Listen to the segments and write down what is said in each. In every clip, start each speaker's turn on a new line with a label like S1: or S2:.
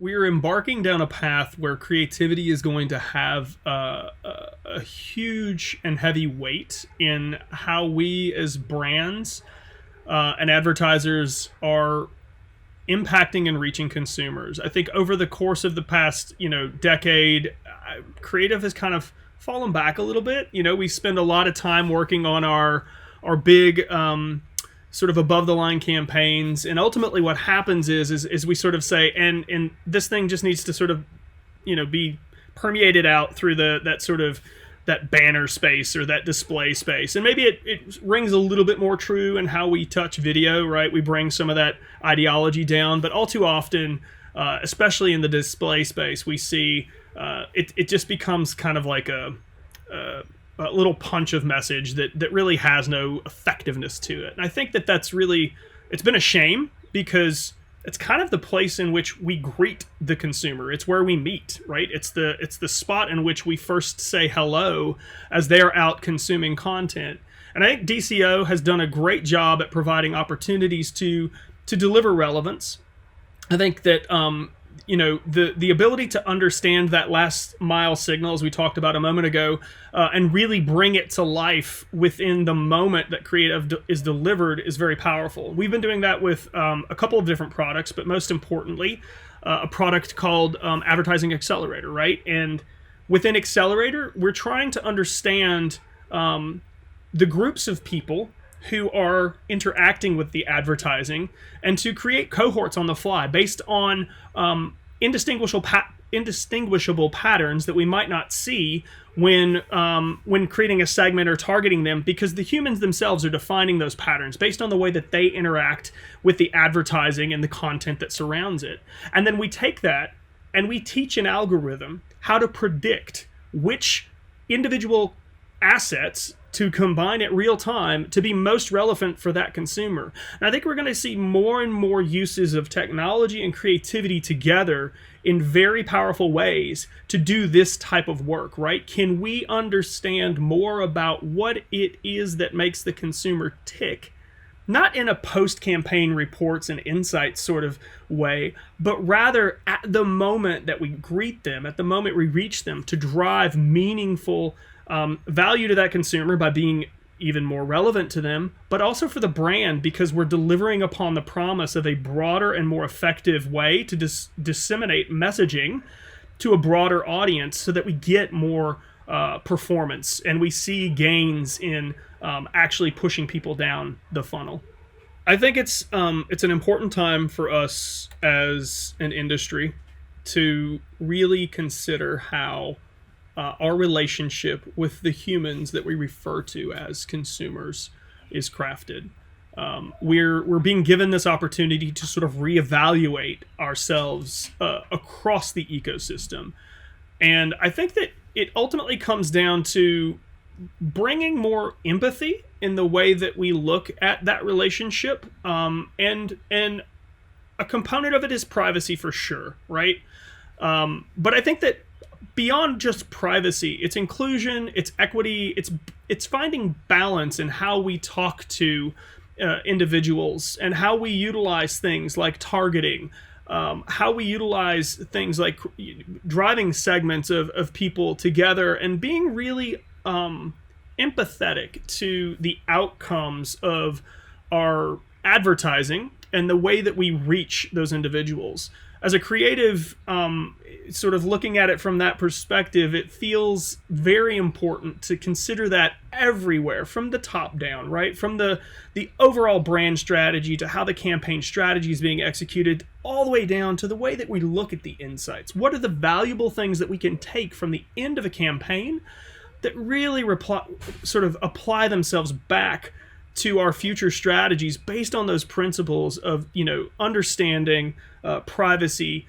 S1: we're embarking down a path where creativity is going to have a huge and heavy weight in how we as brands and advertisers are impacting and reaching consumers. I think over the course of the past, decade, creative has kind of fallen back a little bit. We spend a lot of time working on our big sort of above the line campaigns, and ultimately what happens is we sort of say, and this thing just needs to sort of be permeated out through that banner space or that display space. And maybe it rings a little bit more true in how we touch video, right? We bring some of that ideology down, but all too often, especially in the display space, we see it just becomes kind of like a little punch of message that really has no effectiveness to it. And I think that's really, it's been a shame, because it's kind of the place in which we greet the consumer. It's where we meet, right? It's the spot in which we first say hello as they're out consuming content. And I think DCO has done a great job at providing opportunities to deliver relevance. I think that the ability to understand that last mile signal, as we talked about a moment ago, and really bring it to life within the moment that creative is delivered is very powerful. We've been doing that with a couple of different products, but most importantly, a product called Advertising Accelerator, right? And within Accelerator, we're trying to understand the groups of people who are interacting with the advertising, and to create cohorts on the fly based on indistinguishable patterns that we might not see when creating a segment or targeting them, because the humans themselves are defining those patterns based on the way that they interact with the advertising and the content that surrounds it. And then we take that and we teach an algorithm how to predict which individual assets to combine at real time to be most relevant for that consumer. And I think we're going to see more and more uses of technology and creativity together in very powerful ways to do this type of work, right? Can we understand more about what it is that makes the consumer tick? Not in a post-campaign reports and insights sort of way, but rather at the moment that we greet them, at the moment we reach them, to drive meaningful value to that consumer by being even more relevant to them, but also for the brand, because we're delivering upon the promise of a broader and more effective way to disseminate messaging to a broader audience, so that we get more performance and we see gains in actually pushing people down the funnel. I think it's an important time for us as an industry to really consider how our relationship with the humans that we refer to as consumers is crafted. We're being given this opportunity to sort of reevaluate ourselves across the ecosystem. And I think that it ultimately comes down to bringing more empathy in the way that we look at that relationship. And a component of it is privacy, for sure, right? But I think that beyond just privacy, it's inclusion, it's equity, it's finding balance in how we talk to individuals, and how we utilize things like targeting, how we utilize things like driving segments of people together, and being really empathetic to the outcomes of our advertising and the way that we reach those individuals. As a creative, sort of looking at it from that perspective, it feels very important to consider that everywhere, from the top down, right? From the overall brand strategy to how the campaign strategy is being executed, all the way down to the way that we look at the insights. What are the valuable things that we can take from the end of a campaign that really sort of apply themselves back to our future strategies based on those principles of, understanding, privacy,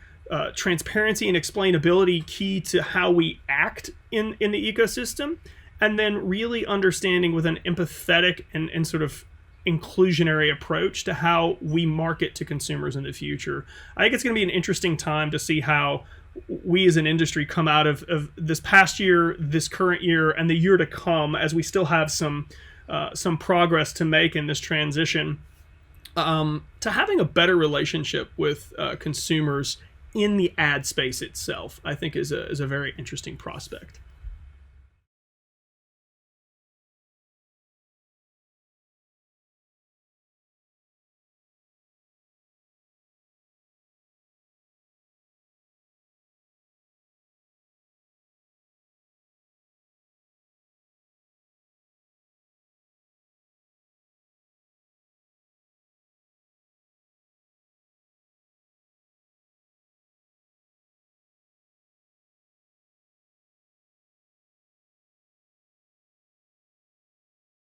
S1: transparency, and explainability, key to how we act in the ecosystem, and then really understanding with an empathetic and sort of inclusionary approach to how we market to consumers in the future. I think it's going to be an interesting time to see how we as an industry come out of this past year, this current year, and the year to come, as we still have some progress to make in this transition, to having a better relationship with consumers in the ad space itself, I think is a very interesting prospect.